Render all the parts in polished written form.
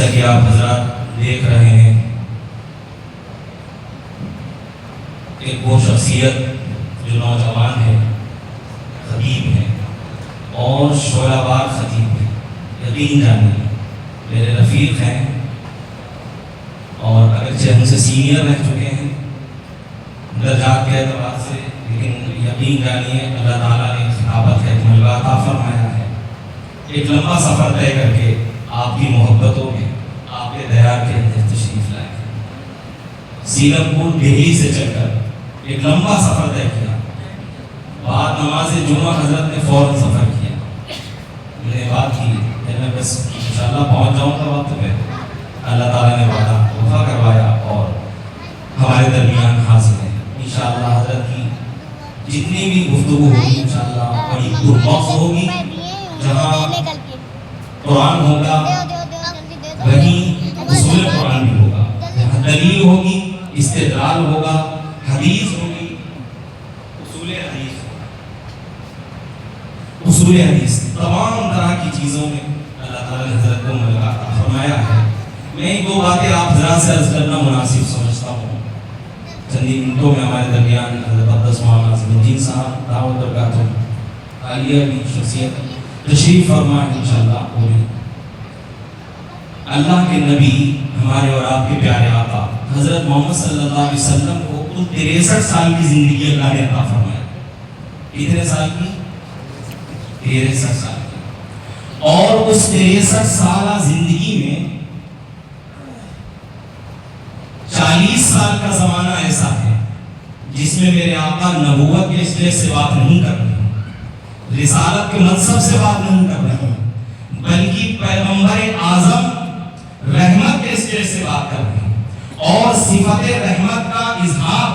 جیسا کہ آپ حضرات دیکھ رہے ہیں، ایک وہ شخصیت جو نوجوان ہے، خطیب ہے اور شعلہ بار خطیب ہے، یقین جانیے میرے رفیق ہیں اور اگرچہ ہم سے سینئر رہ چکے ہیں درجات کے اعتبار سے، لیکن یقین جانیے اللہ تعالیٰ نے خطابت کا ایک ملبہ عطا فرمایا ہے، ایک لمبا سفر طے کر کے آپ کی محبتوں میں، آپ کے دیار کے اندر تشریف لائے، سیلم پور دہلی سے چل کر ایک لمبا سفر طے کیا، بعد نماز جمعہ حضرت نے فوراً سفر کیا، میں نے بات کی کہ میں بس انشاءاللہ پہنچ جاؤں گا وقت پہ، اللہ تعالیٰ نے وعدہ وفا کروایا اور ہمارے درمیان حاضر ہے انشاءاللہ۔ حضرت کی جتنی بھی گفتگو ہوگی انشاءاللہ بڑی پرموقع ہوگی، جہاں قرآن ہوگا وہیں اصول قرآن بھی ہوگا، جہاں دلیل ہوگی، استدلال ہوگا، حدیث ہوگی، اصول حدیث، تمام طرح کی چیزوں میں اللہ تعالیٰ نے حضرت کو ملکہ عطا فرمایا ہے۔ میں ایک دو باتیں آپ حضرات سے عرض کرنا مناسب سمجھتا ہوں۔ چندی منٹوں میں ہمارے درمیان حضرت عبدالس مولانا ناظم الدین صاحب دعوت برکاتہ عالیہ کی شخصیت تشریف فرما انشاءاللہ ہوگی۔ اللہ کے نبی ہمارے اور آپ کے پیارے آقا حضرت محمد صلی اللہ علیہ وسلم کو کل 63 سال کی زندگی اللہ نے عطا فرمایا۔ کتنے سال کی؟ 63 سال کی۔ اور اس 63 سالہ زندگی میں 40 سال کا زمانہ ایسا ہے جس میں میرے آقا نبوت کے اسٹیج سے بات نہیں کر رہے ہیں، رسالت کے منصب سے بات نہیں کر رہے ہیں، بلکہ پیغمبر اعظم رحمت کے اسٹیج سے بات کر رہے ہیں، اور صفت رحمت کا اظہار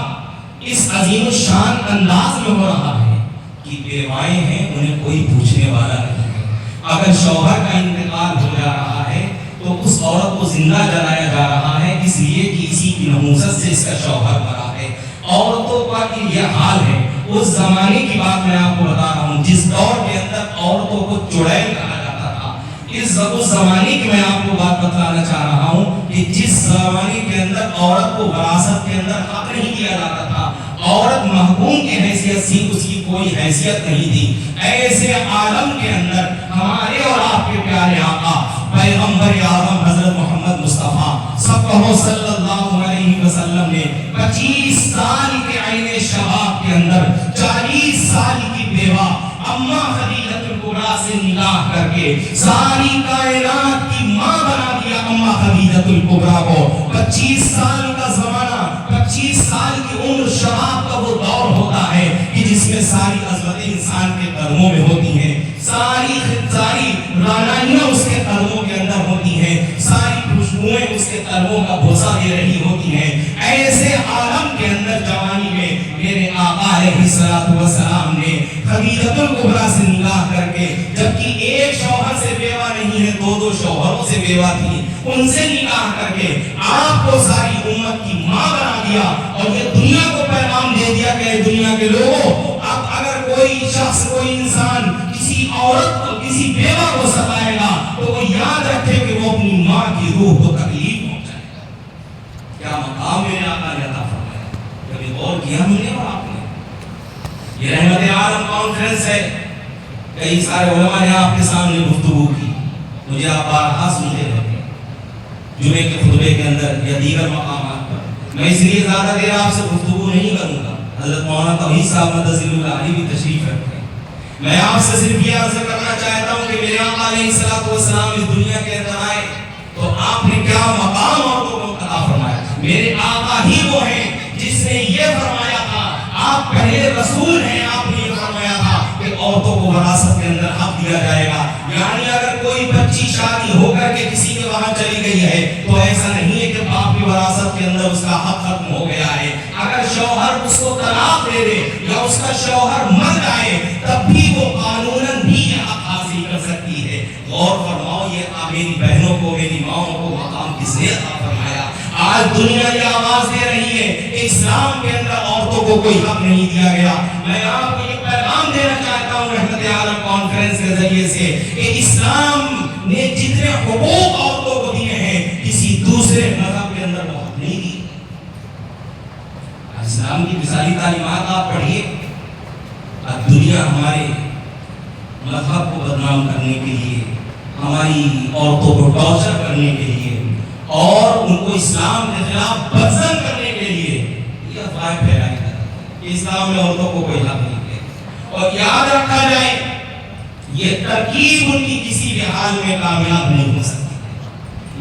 اس عظیم الشان انداز میں ہو رہا ہے کہ بیوائیں ہیں انہیں کوئی پوچھنے والا نہیں ہے۔ اگر شوہر کا انتقال ہو جا رہا ہے تو اس عورت کو زندہ جلایا جا رہا ہے، اس لیے کہ اسی کی نحوست سے اس کا شوہر مرا ہے۔ عورتوں کا یہ حال ہے۔ اس زمانے کی بات میں آپ کو بتا رہا ہوں جس دور کے اندر عورتوں کو چڑیل کہا جاتا تھا، اس زمانے کی میں آپ کو بات بتلانا چاہ رہا ہوں کہ جس زمانے کے اندر عورت کو وراثت کے اندر حق نہیں دیا جاتا تھا، عورت محکوم کی حیثیت سی، اس کی کوئی حیثیت نہیں تھی، ایسے عالم کے اندر ہمارے اور آپ کے پیارے آقا پیغمبر اعظم حضرت محمد مصطفیٰ صلی اللہ علیہ وسلم نے 25 سال کے عین شباب کے اندر 40 سال کی بیوہ اماں خدیجہ الکبریٰ سے نکاح کر کے ساری کائنات کی ماں بنا دیا اماں خدیجہ الکبریٰ کو۔ 25 سال کا زمانہ، 25 سال کی عمر شباب کا وہ دور ہوتا ہے کہ جس میں ساری عظمتیں انسان کے قدموں میں ہوتی ہیں، ساری رانائیاں اس کے قدموں کے اندر ہوتی ہیں، ساری خوشبوئیں اس کے قدموں کا بوسہ دے رہی ہوتی ہیں۔ ایسے عالم کے اندر جوانی میں میرے آقا علیہ السلام نے خدیجہ الکبریٰ سے نکاح کر کے، جبکہ ایک شوہر سے بیوہ نہیں ہے، دو شوہروں سے بیوہ تھی، ان سے نکاح کر کے آپ کو ساری امت کی ماں بنا دیا اور یہ دنیا کو پیغام دے دیا کہ دنیا کے لوگوں اب اگر کوئی شخص، کوئی انسان کسی عورت کو، کسی بیوہ کو ستائے گا تو وہ یاد رکھے کہ وہ اپنی ماں کی روح کو تکلیف پہنچائے گا۔ کیا مقام میرے آقا نے عطا فرمایا، کبھی غور کیا ہم نے اور آپ نے؟ یہ رحمت عالم کانفرنس ہے، کئی سارے علماء نے آپ کے سامنے گفتگو کی، مجھے آپ بارہا سنتے رہتے ہیں جمعے کے خطبے کے اندر یا دیگر مقامات پر۔ میں اس لیے زیادہ دیر آپ سے گفتگو نہیں کروں گا، حضرت مولانا توحید صاحب مدثر اللہ علیہ بھی تشریف رکھتے ہیں۔ میں آپ سے صرف یہ عرض کرنا چاہتا ہوں کہ میرے آقا علیہ السلام اس دنیا کے اندر آئے تو آپ نے کیا مقام عورتوں کو عطا فرمایا۔ میرے آقا ہی وہ ہیں جس نے یہ فرمایا تھا، آپ پہلے رسول ہیں، آپ نے یہ فرمایا تھا کہ عورتوں کو وراثت کے اندر حق دیا جائے گا۔ یعنی اگر کوئی بچی شادی ہو کر کے کسی کے وہاں چلی گئی ہے تو ایسا نہیں ہے کہ باپ کی وراثت کے اندر اس کا حق ختم ہو گیا ہے۔ اگر شوہر اس کو طلاق دے دے یا اس کا شوہر مر جائے تب بھی وہ قانوناً بھی حق حاصل کر سکتی ہے۔ غور فرماؤ، یہ میری بہنوں کو، میری ماؤں کو مقام کس نے عطا فرمایا؟ آج دنیا یہ آواز دے رہی ہے کہ اسلام کے اندر عورتوں کو کوئی حق نہیں دیا گیا۔ میں آپ کو یہ پیغام دینا چاہتا ہوں رحمت عالم کانفرنس کے ذریعے سے کہ اسلام نے جتنے حقوق عورتوں کو دیے ہیں بدنام کرنے کے لیے، ہماری عورتوں کو ٹارچر کرنے کے لیے اور ان کو اسلام کے خلاف بدزن کرنے کے لیے یہ افواہ پھیلائی جاتی ہے کہ اسلام میں عورتوں کو کوئی حق نہیں ہے. اور یاد رکھا جائے یہ ترکیب ان کی کسی بھی حال میں کامیاب نہیں ہو سکتی.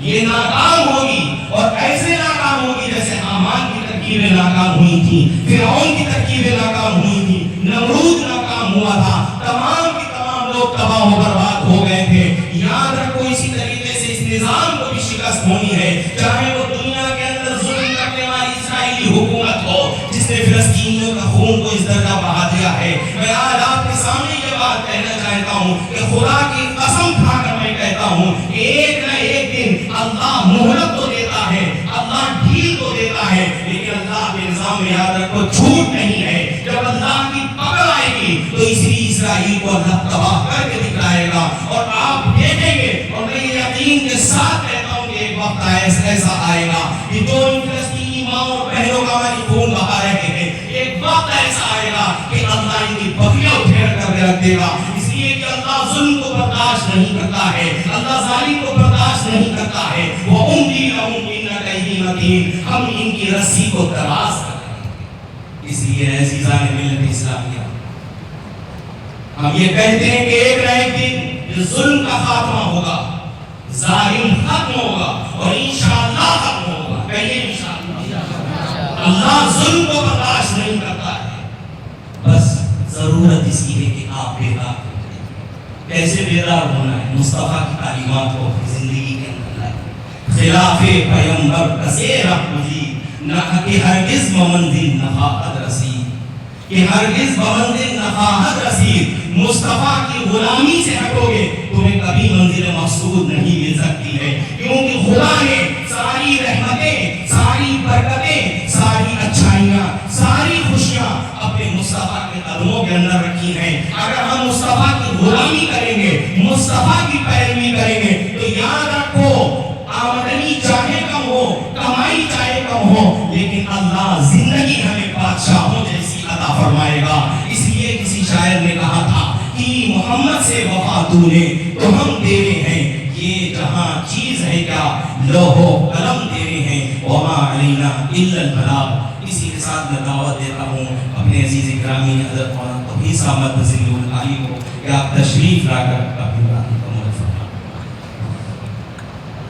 یہ ناکام ہوگی اور ایسے ناکام ہوگی جیسے حامان کی ترکیبیں ناکام ہوئی تھی، فرعون کی ترکیبیں ناکام ہوئی تھی، نمرود ناکام ہوا تھا، تمام کی تمام لوگ تباہ و برباد ہو گئے تھے. یاد رکھو اسی طریقے سے اس نظام کو بھی شکست ہونی ہے، چاہے وہ دنیا کے اندر ظلم کرنے والی اسرائیلی حکومت ہو جس نے فلسطینیوں کا خون کو اس درجہ بہا دیا ہے. میں آج آپ کے سامنے یہ بات کہنا چاہتا ہوں کہ خدا کی قسم کھا کر میں کہتا ہوں کہ ایک نہ ایک دن اللہ مہلت تو دیتا ہے، اللہ ڈھیل تو دیتا ہے، لیکن اللہ کے نظام میں یاد رکھو جھوٹ نہیں ہے. جب اللہ کی پکڑ آئے گی تو اسی اسرائیل کو اللہ تباہ کر کے دکھائے گا اور آپ دیکھیں گے. اور میں یہ یقین کے ساتھ کہتا ہوں کہ ایک وقت ایسا آئے گا کہ جو ان فلسطینی ماں اور بہنوں کا ہماری خون بہا رہے ہیں، ایک وقت ایسا آئے گا کہ اللہ ان کی بکریاں اٹھیر کر کے رکھ دے گا. اس لیے کہ اللہ ظلم کو برداشت نہیں کرتا ہے، اللہ ظالم کو برداشت نہیں کرتا ہے. وَأُمْلِي لَهُمْ إِنَّ كَيْدِي مَتِينٌ. ہم ان کی رسی کو دراز کرتے ہیں. اس لیے عزیزان ملت اسلامیہ ہم یہ کہتے ہیں کہ ایک نہ ایک دن ظلم کا خاتمہ ہوگا، ظالم ختم ہوگا اور انشاءاللہ ختم ہوگا. کہیے انشاءاللہ. اللہ ظلم کو برداشت نہیں کرتا ہے. بس ضرورت اس کی ہے کہ آپ بیدار ہو جائیں. کیسے بیدار ہونا ہے؟ مصطفیٰ کی تعلیمات کو زندگی کے اندر لائیں. خلاف پیغمبر کسے رکھوجی نہ کہ ہرگز بمنزل نفاقت رسی، کہ ہرگز بمنزل نفاقت رسی. مصطفیٰ کی غلامی سے ہٹو گے تمہیں کبھی منزل مقصود نہیں مل سکتی ہے، کیونکہ خدا نے ساری رحمتیں، ساری برکتیں، ساری اچھائیاں، ساری خوشیاں اپنے مصطفیٰ کے قدموں کے اندر رکھی ہیں. اگر ہم مصطفیٰ کی غلامی کریں گے، مصطفیٰ کی پیروی کریں گے تو یاد رکھو آمدنی چاہے کم ہو، کمائی چاہے کم ہو، لیکن اللہ زندگی ہمیں بادشاہوں جیسی عطا فرمائے گا. اس لیے کسی شاعر نے کہا تھا کہ محمد سے وفا تو نے تو ہم تیرے ہیں، یہ جہاں چیز ہے کیا لوح و قلم تیرے ہیں، وما علینا الا البلاغ. اسی کے ساتھ میں دعوت دیتا ہوں اپنے عزیز گرامی حضرت مولانا توحید صاحب مدثر العالی کو کہ آپ تشریف لا کر